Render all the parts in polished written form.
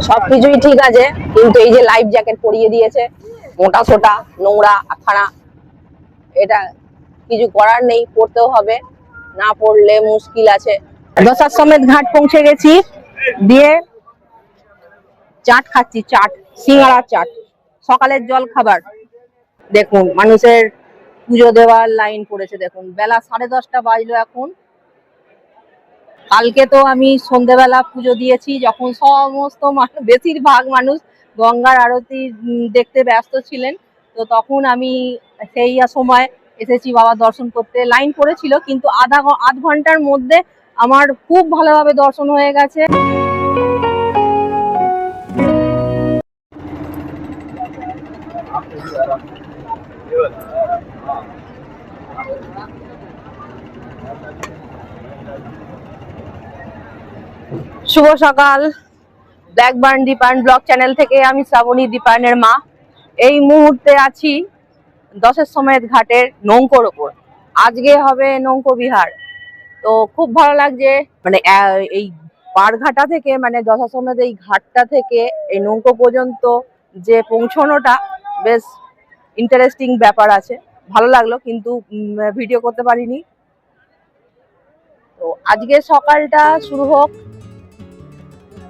সবকিছুই ঠিক আছে, কিন্তু এই যে লাইফ জ্যাকেট পরিয়ে দিয়েছে, মোটা সোটা নোংরা আখানা, এটা কিছু করার নেই, পড়তেও হবে, না পড়লে মুশকিল আছে। দশাশ্বমেধ ঘাট পৌঁছে গেছি, দিয়ে চাট খাচ্ছি, চাট, সিঙ্গাড়ার চাট, সকালের জল খাবার। দেখুন মানুষের পুজো দেওয়ার লাইন পড়েছে, দেখুন বেলা 10:30 বাজলো এখন। কালকে তো আমি সন্ধ্যেবেলা পুজো দিয়েছি, যখন সমস্ত বেশিরভাগ মানুষ গঙ্গার আরতি দেখতে ব্যস্ত ছিলেন, তো তখন আমি সেই সময় এসেছি বাবা দর্শন করতে। লাইন পড়েছিল, কিন্তু আধ ঘন্টার মধ্যে আমার খুব ভালোভাবে দর্শন হয়ে গেছে। শুভ সকাল, ব্ল্যাকবার্ন দীপায়ন ব্লগ চ্যানেল থেকে আমি শ্রাবণী, দীপায়নের মা। এই মুহূর্তে আছি দশাশ্বমেধ ঘাটের নৌকোর ওপর। আজকে হবে নৌকো বিহার, তো খুব ভালো লাগছে। মানে এই পাড়ঘাটা থেকে, মানে দশাশ্বমেধ এই ঘাটটা থেকে এই নৌকো পর্যন্ত যে পৌঁছানোটা বেশ ইন্টারেস্টিং ব্যাপার আছে, ভালো লাগলো, কিন্তু ভিডিও করতে পারিনি। তো আজকে সকালটা শুরু হোক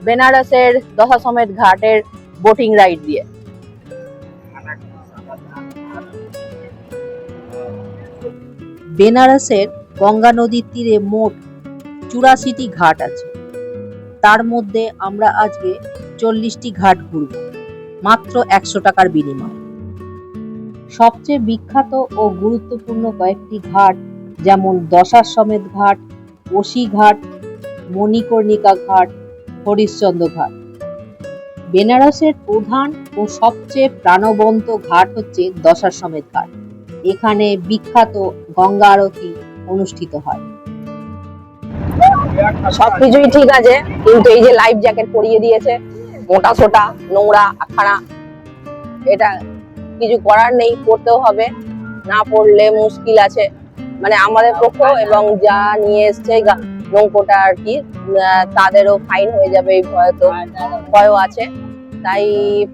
বেনারসের দশাশ্বমেধ ঘাটের বোটিং রাইড দিয়ে। বেনারসের গঙ্গা নদীর তীরে মোট 84টি ঘাট আছে। তার মধ্যে আমরা আজকে 40টি ঘাট ঘুরব, মাত্র 100 টাকার বিনিময়ে। সবচেয়ে বিখ্যাত ও গুরুত্বপূর্ণ কয়েকটি ঘাট, যেমন দশাশ্বমেধ ঘাট, ওসি ঘাট, মণিকর্ণিকা ঘাট, হরিশ্চন্দ্র ঘাট। বেনারসের প্রধান ও সবচেয়ে প্রাণবন্ত ঘাট হচ্ছে দশাশ্বমেধ ঘাট। এখানে বিখ্যাত গঙ্গা আরতি অনুষ্ঠিত হয়। সবকিছুই ঠিক আছে, কিন্তু এই যে লাইফ জ্যাকেট পরিয়ে দিয়েছে, মোটা সোটা নোংরা আখানা, এটা কিছু করার নেই, পড়তেও হবে, না পড়লে মুশকিল আছে। মানে আমাদের পক্ষ এবং যা নিয়ে এসছে নৌকোটা আর কি, তাদেরও ফাইন হয়ে যাবে এই ভয়ও আছে, তাই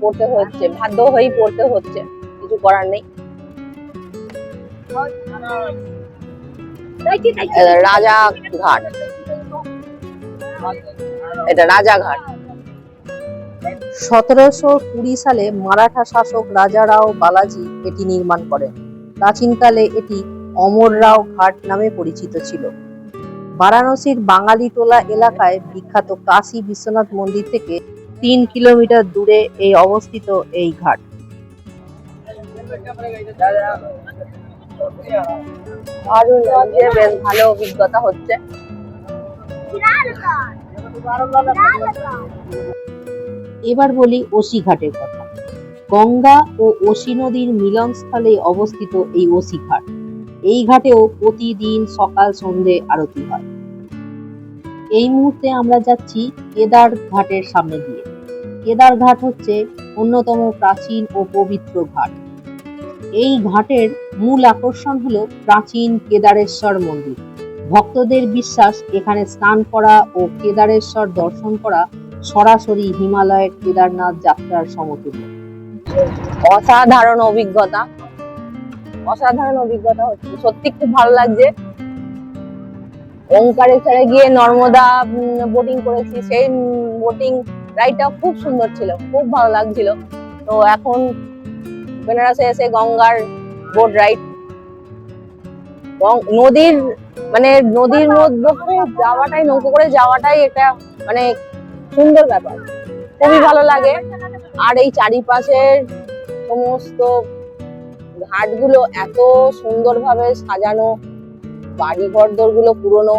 পড়তে হচ্ছে, বাধ্য হয়েই পড়তে হচ্ছে, কিছু করার নেই। রাজা ঘাট, এটা রাজাঘাট। 1720 সালে মারাঠা শাসক রাজা রাও বালাজি এটি নির্মাণ করেন। প্রাচীনকালে এটি অমর রাও ঘাট নামে পরিচিত ছিল। বারাণসীর বাঙালি টোলা এলাকায় বিখ্যাত কাশী বিশ্বনাথ মন্দির থেকে 3 কিলোমিটার দূরে এই অবস্থিত এই ঘাট। বেশ ভালো অভিজ্ঞতা হচ্ছে। এবার বলি ওসি ঘাটের কথা। গঙ্গা ও ওসি নদীর মিলনস্থলে অবস্থিত এই ওসি ঘাট। এই ঘাটেও প্রতিদিন সকাল সন্ধে আরতি হয়। এই মুহূর্তে আমরা যাচ্ছি কেদার ঘাটের সামনে দিয়ে। কেদার ঘাট হচ্ছে অন্যতম প্রাচীন ও পবিত্র ঘাট। এই ঘাটের মূল আকর্ষণ হলো প্রাচীন কেদারেশ্বর মন্দির। ভক্তদের বিশ্বাস, এখানে স্নান করা ও কেদারেশ্বর দর্শন করা সরাসরি হিমালয়ের কেদারনাথ যাত্রার সমতুল্য। অসাধারণ অভিজ্ঞতা, অসাধারণ অভিজ্ঞতা হচ্ছে, সত্যি খুব ভালো লাগছে। ওঙ্কারেশ্বরে গিয়ে নর্মদা বোটিং করেছি, সেই বোটিং রাইডটা খুব সুন্দর ছিল, খুব ভালো লাগছিল। তো এখন বেনারসে এসে গঙ্গার বোট রাইড, নদীর নদীর মধ্যে যাওয়াটাই, নৌকো করে যাওয়াটাই একটা মানে সুন্দর ব্যাপার, খুবই ভালো লাগে। আর এই চারিপাশের সমস্ত ঘাটগুলো এত সুন্দরভাবে সাজানো, বাড়ি ঘরদোর গুলো পুরনো,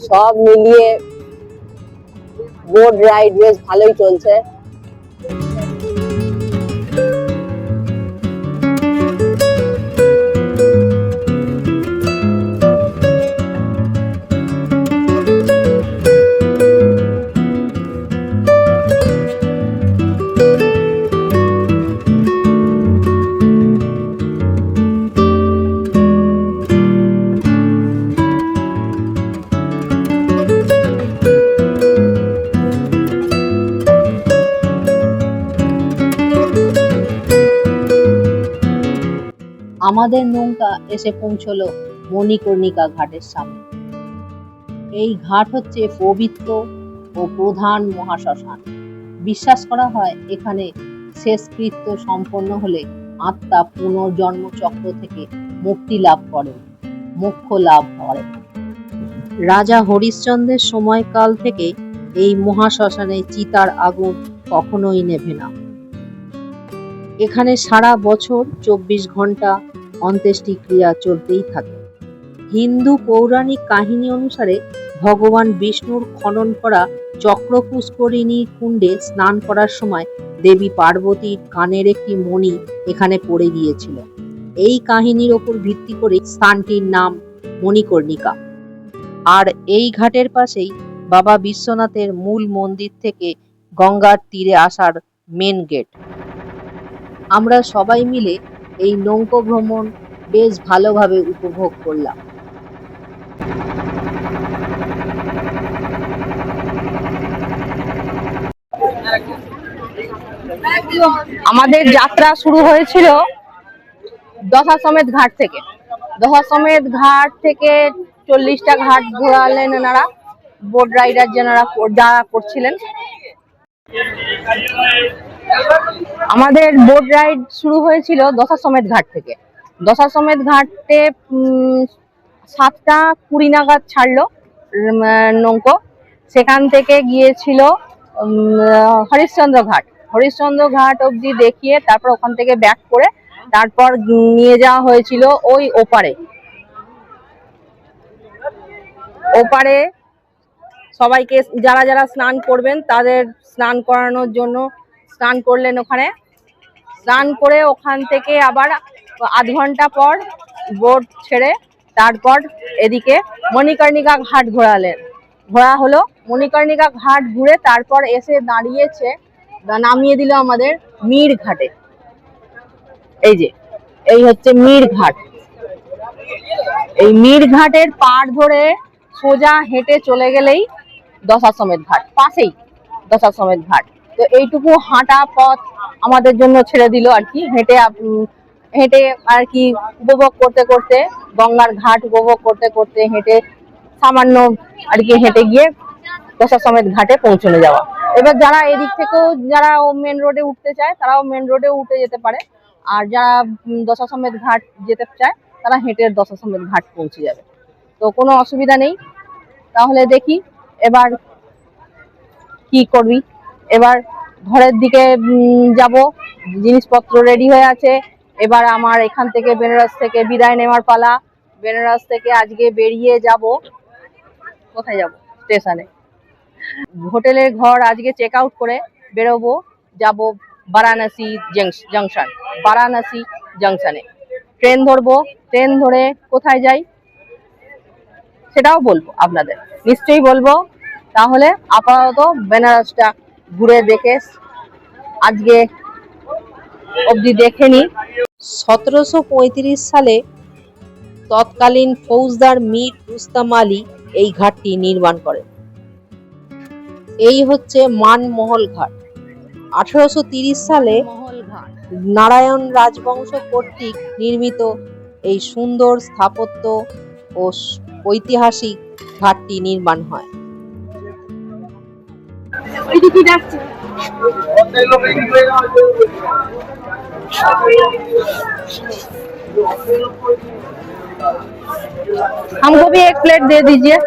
সব মিলিয়ে বোট রাইড বেশ ভালোই চলছে। আমাদের নৌকা এসে পৌঁছলো মণিকর্ণিকা ঘাটের সামনে। এই ঘাট হচ্ছে পবিত্র ও প্রধান মহাশ্মশান। বিশ্বাস করা হয় এখানে শেষকৃত্য সম্পন্ন হলে আত্মা পুনর্জন্ম চক্র থেকে মুক্তি লাভ করে, মোক্ষ লাভ করে। রাজা হরিশ্চন্দ্রের সময়কাল থেকে এই মহাশ্মশানে চিতার আগুন কখনোই নেভে না। এখানে সারা বছর 24 ঘন্টা অন্ত্যেষ্টিক্রিয়া চলতেই থাকে। হিন্দু পৌরাণিক কাহিনী অনুসারে ভগবান বিষ্ণুর খনন করা চক্র পুষ্করিণী কুণ্ডে স্নান করার সময় দেবী পার্বতীর কানের একটি মণি এখানে পড়ে গিয়েছিল। এই কাহিনীর ওপর ভিত্তি করে স্থানটির নাম মণিকর্ণিকা। আর এই ঘাটের পাশেই বাবা বিশ্বনাথের মূল মন্দির থেকে গঙ্গার তীরে আসার মেন গেট। আমরা সবাই মিলে এই নৌকো ভ্রমণ বেশ ভালোভাবে উপভোগ করলাম। আমাদের যাত্রা শুরু হয়েছিল দশাশ্বমেধ ঘাট থেকে। দশাশ্বমেধ ঘাট থেকে 40টা ঘাট ঘোরালেন এনারা, বোট রাইডার যারা করছিলেন। আমাদের বোট রাইড শুরু হয়েছিল দশাশ্বমেধ ঘাট থেকে। দশাশ্বমেধ ঘাটে 7টা 20 নাগাদ ছাড়লো নৌকো। সেখান থেকে গিয়েছিল হরিশ্চন্দ্র ঘাট। হরিশ্চন্দ্র ঘাট অবধি দেখিয়ে তারপর ওখান থেকে ব্যাক করে তারপর নিয়ে যাওয়া হয়েছিল ওই ওপারে সবাইকে যারা যারা স্নান করবেন তাদের স্নান করানোর জন্য স্নান করলেন ওখানে। স্নান করে ওখান থেকে আবার আধ ঘন্টা পর বোট ছেড়ে তারপর এদিকে মণিকর্ণিকা ঘাট ঘোরা হলো। মণিকর্ণিকা ঘাট ঘুরে তারপর এসে দাঁড়িয়েছে, নামিয়ে দিল আমাদের মীর ঘাটে। এই হচ্ছে মীর ঘাট। এই মীর ঘাটের পাড় ধরে সোজা হেঁটে চলে গেলেই দশাশ্বমেধ ঘাট, পাশেই দশাশ্বমেধ ঘাট। তো এইটুকু হাঁটা পথ আমাদের জন্য ছেড়ে দিল আর কি। হেঁটে আর কি উপভোগ করতে করতে, গঙ্গার ঘাট উপভোগ করতে করতে হেঁটে সামান্য আর কি হেঁটে গিয়ে দশাশ্বমেধ ঘাটে পৌঁছানো যাওয়া। এবার যারা এদিক থেকেও যারা মেন রোডে উঠতে চায় তারাও মেন রোডে উঠে যেতে পারে, আর যারা দশাশ্বমেধ ঘাট যেতে চায় তারা হেঁটে দশাশ্বমেধ ঘাট পৌঁছে যাবে। তো কোনো অসুবিধা নেই। তাহলে দেখি এবার কি করবি। এবার ঘরের দিকে যাব, জিনিসপত্র রেডি হয়ে আছে। এবার আমার এখান থেকে বেনারস থেকে বিদায় নেওয়ার পালা। বেনারস থেকে আজকে বেরিয়ে যাব, কোথায় যাব? স্টেশনে। হোটেলের ঘর আজকে চেক আউট করে বেরোবো, যাব বারাণসী জংশন। বারাণসী জংশনে ট্রেন ধরবো। ট্রেন ধরে কোথায় যাই সেটাও বলবো আপনাদের, নিশ্চয়ই বলবো। তাহলে আপাতত বেনারসটা ঘুরে দেখে আজকে অবধি দেখে নি। 1735 সালে তৎকালীন ফৌজদার মীর রুস্তম আলী এই ঘাটটি নির্মাণ করেন। এই হচ্ছে মানমহল ঘাট। 1830 সালে নারায়ণ রাজবংশ কর্তৃক নির্মিত এই সুন্দর স্থাপত্য ও ঐতিহাসিক ঘাটটি নির্মাণ হয়। हमको भी एक प्लेट दे दीजिए।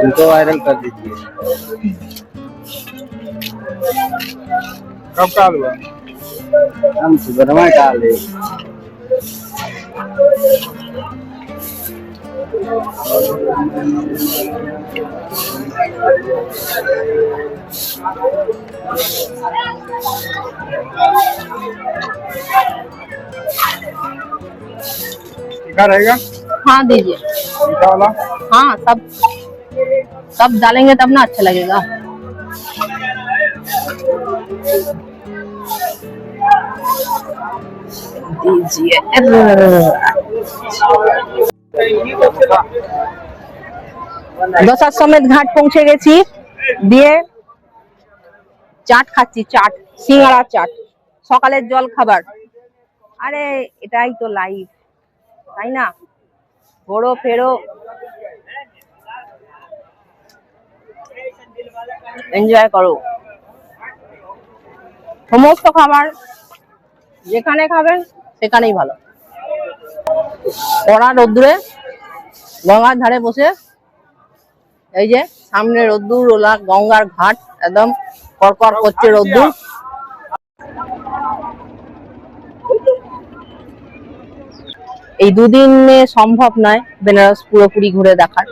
इनको वायरल कर दीजिए। कब काल हुआ? हम सुबह काल है। क्या रहेगा? हाँ दीजिए। मीठा वाला? हाँ, सब डालेंगे तब ना अच्छा लगेगा। दीजिए। দশার সমেত ঘাট পৌঁছে গেছি, দিয়ে চাট খাচ্ছি, চাট, সিঙ্গাড়া চাট, সকালের জল খাবার। আরে এটাই তো লাইফ, তাই না? ঘোরো ফেরো, এনজয় করো। সমস্ত খাবার যেখানে খাবেন সেখানেই ভালো। কড়া রোদ্দুরে গঙ্গার ধারে বসে, এই যে সামনে রোদ্দুর ওলা গঙ্গার ঘাট, একদম করকর করছে রোদ্দুর। এই দুদিনে সম্ভব নয় বেনারস পুরোপুরি ঘুরে দেখার,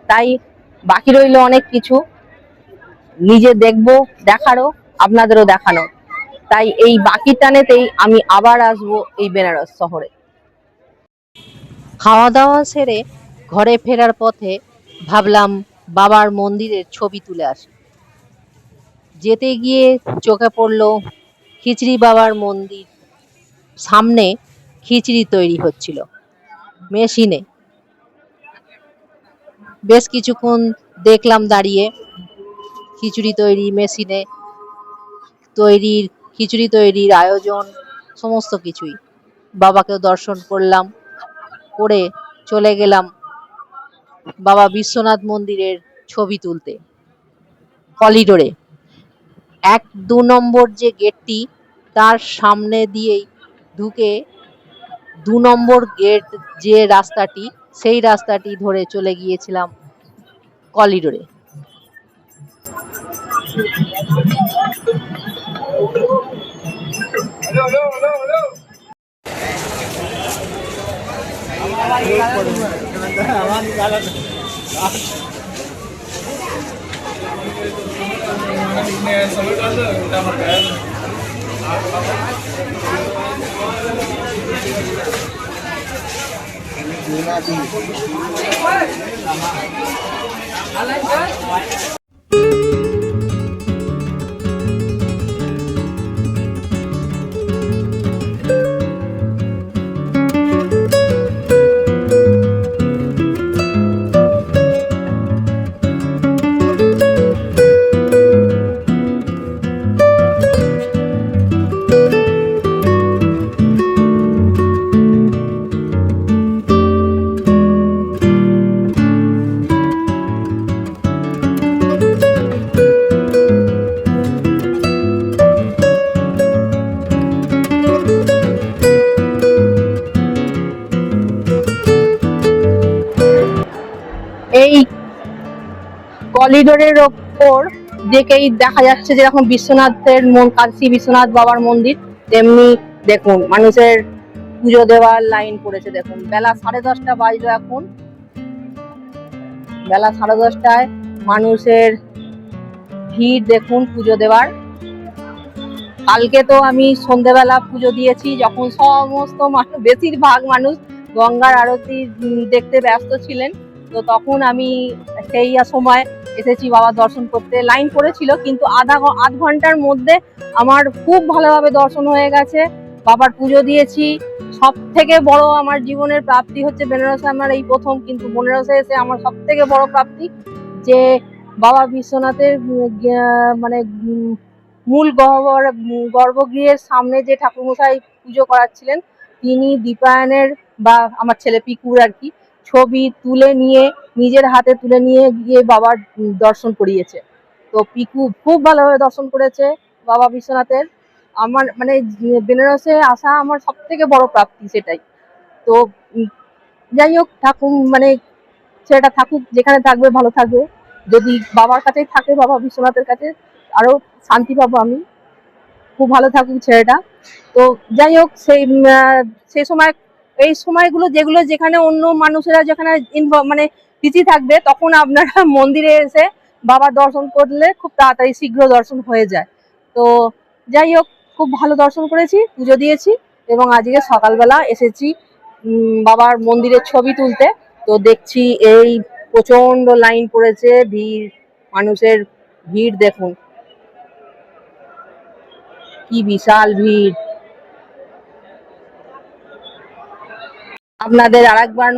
তাই বাকি রইল অনেক কিছু, নিজে দেখবো, দেখারও, আপনাদেরও দেখানো। তাই এই বাকি টানেতেই আমি আবার আসবো এই বেনারস শহরে। খাওয়া দাওয়া সেরে ঘরে ফেরার পথে ভাবলাম বাবার মন্দিরের ছবি তুলে আসি। যেতে গিয়ে চোখে পড়লো খিচড়ি বাবার মন্দির, সামনে খিচড়ি তৈরি হচ্ছিল মেশিনে। বেশ কিছুক্ষণ দেখলাম দাঁড়িয়ে খিচুড়ি তৈরি মেশিনে, খিচুড়ি তৈরির আয়োজন, সমস্ত কিছুই। বাবাকেও দর্শন করলাম, করে চলে গেলাম বাবা বিশ্বনাথ মন্দিরের ছবি তুলতে করিডোরে। 1-2 নম্বর যে গেটটি, তার সামনে দিয়েই ঢুকে 2 নম্বর গেট যে রাস্তাটি, সেই রাস্তাটি ধরে চলে গিয়েছিলাম করিডোরে। এই করিডোরের ওপর দেখেই দেখা যাচ্ছে যেরকম বিশ্বনাথের কাশী বিশ্বনাথ বাবার মন্দির, তেমনি দেখুন মানুষের পুজো দেওয়ার লাইন পড়েছে। দেখুন বেলা 10:30 বাজলো এখন, বেলা 10:30টায় মানুষের ভিড় দেখুন পুজো দেওয়ার। কালকে তো আমি সন্ধ্যেবেলা পুজো দিয়েছি, যখন সমস্ত মানুষ, বেশিরভাগ মানুষ গঙ্গার আরতি দেখতে ব্যস্ত ছিলেন, তো তখন আমি সেই সময় এসেছি বাবার দর্শন করতে। লাইন পড়েছিল, কিন্তু আধ ঘন্টার মধ্যে আমার খুব ভালোভাবে দর্শন হয়ে গেছে, বাবার পুজো দিয়েছি। সব থেকে বড় আমার জীবনের প্রাপ্তি হচ্ছে বেনারসে আমার এই প্রথম, কিন্তু বেনারসে এসে আমার সব থেকে বড় প্রাপ্তি যে বাবা বিশ্বনাথের মানে মূল গর্ভগৃহের সামনে যে ঠাকুরমশাই পুজো করাচ্ছিলেন, তিনি দীপায়নের বা আমার ছেলে পিকুর আর কি ছবি তুলে নিয়ে, নিজের হাতে তুলে নিয়ে গিয়ে বাবার দর্শন করিয়েছে। তো পিকু খুব ভালোভাবে দর্শন করেছে বাবা বিশ্বনাথের। আমার মানে বেনারসে আসা আমার সব থেকে বড় প্রাপ্তি সেটাই। তো যাই হোক, ঠাকুর মানে ছেলেটা থাকুক, যেখানে থাকবে ভালো থাকবে। যদি বাবার কাছেই থাকে, বাবা বিশ্বনাথের কাছে, আরো শান্তি পাবো আমি। খুব ভালো থাকুক ছেলেটা। তো যাই হোক, সেই সময়, এই সময়গুলো যেগুলো যেখানে অন্য মানুষেরা যেখানে মানে বিজি থাকবে, তখন আপনারা মন্দিরে এসে বাবার দর্শন করলে খুব তাড়াতাড়ি শীঘ্র দর্শন হয়ে যায়। তো যাই হোক, খুব ভালো দর্শন করেছি, পুজো দিয়েছি, এবং আজকে সকালবেলা এসেছি বাবার মন্দিরের ছবি তুলতে। তো দেখছি এই প্রচন্ড লাইন পড়েছে, ভিড়, মানুষের ভিড় দেখুন কি বিশাল ভিড়। আপনাদের আরেকবার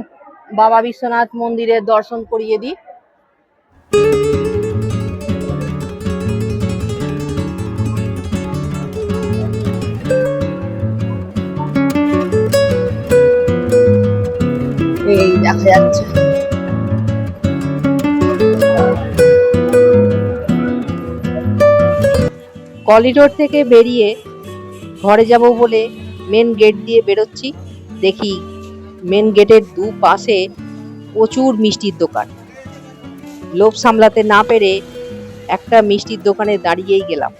বাবা বিশ্বনাথ মন্দিরের দর্শন করিয়ে দিই। এই দেখা যাচ্ছে করিডোর থেকে বেরিয়ে ঘরে যাব বলে মেন গেট দিয়ে বেরোচ্ছি, দেখি মেন গেটের দুপাশে প্রচুর মিষ্টির দোকান। লোভ সামলাতে না পেরে একটা মিষ্টির দোকানে দাঁড়িয়েই গেলাম।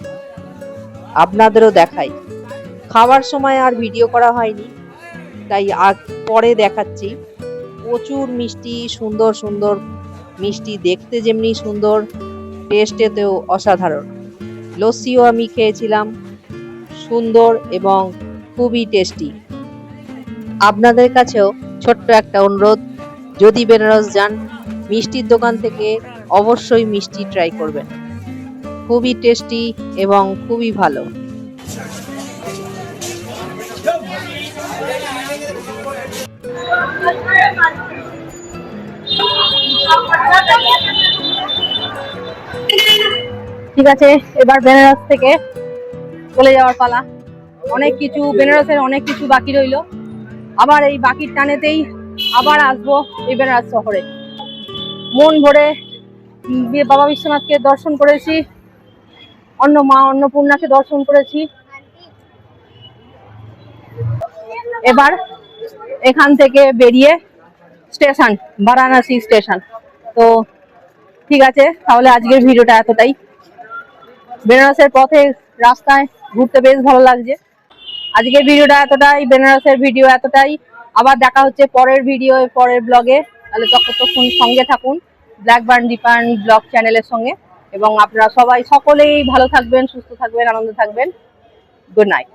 আপনাদেরও দেখাই। খাওয়ার সময় আর ভিডিও করা হয়নি, তাই পরে দেখাচ্ছি। প্রচুর মিষ্টি, সুন্দর সুন্দর মিষ্টি, দেখতে যেমনি সুন্দর, টেস্টেতেও অসাধারণ। লস্যিও আমি খেয়েছিলাম, সুন্দর এবং খুবই টেস্টি। আপনাদের কাছেও ছোট্ট একটা অনুরোধ, যদি বেনারস যান মিষ্টির দোকান থেকে অবশ্যই মিষ্টি ট্রাই করবেন, খুবই টেস্টি এবং খুবই ভালো। ঠিক আছে, এবার বেনারস থেকে চলে যাওয়ার পালা। অনেক কিছু বেনারসের অনেক কিছু বাকি রইলো, আবার এই বাকির টানেতেই আবার আসবো এই বেনারস শহরে। মন ভরে বাবা বিশ্বনাথকে দর্শন করেছি, মা অন্নপূর্ণাকে দর্শন করেছি। এবার এখান থেকে বেরিয়ে স্টেশন, বারাণসী স্টেশন। তো ঠিক আছে, তাহলে আজকের ভিডিওটা এতটাই। বেনারসের পথে রাস্তায় ঘুরতে বেশ ভালো লাগছে। আজকের ভিডিওটা এতটাই, বেনারসের ভিডিও এতটাই। আবার দেখা হচ্ছে পরের ভিডিও, পরের ব্লগে। তাহলে ততক্ষণ সঙ্গে থাকুন ব্ল্যাক বার্ন দীপায়ন ব্লগ চ্যানেলের সঙ্গে। এবং আপনারা সবাই সকলেই ভালো থাকবেন, সুস্থ থাকবেন, আনন্দে থাকবেন। Good night.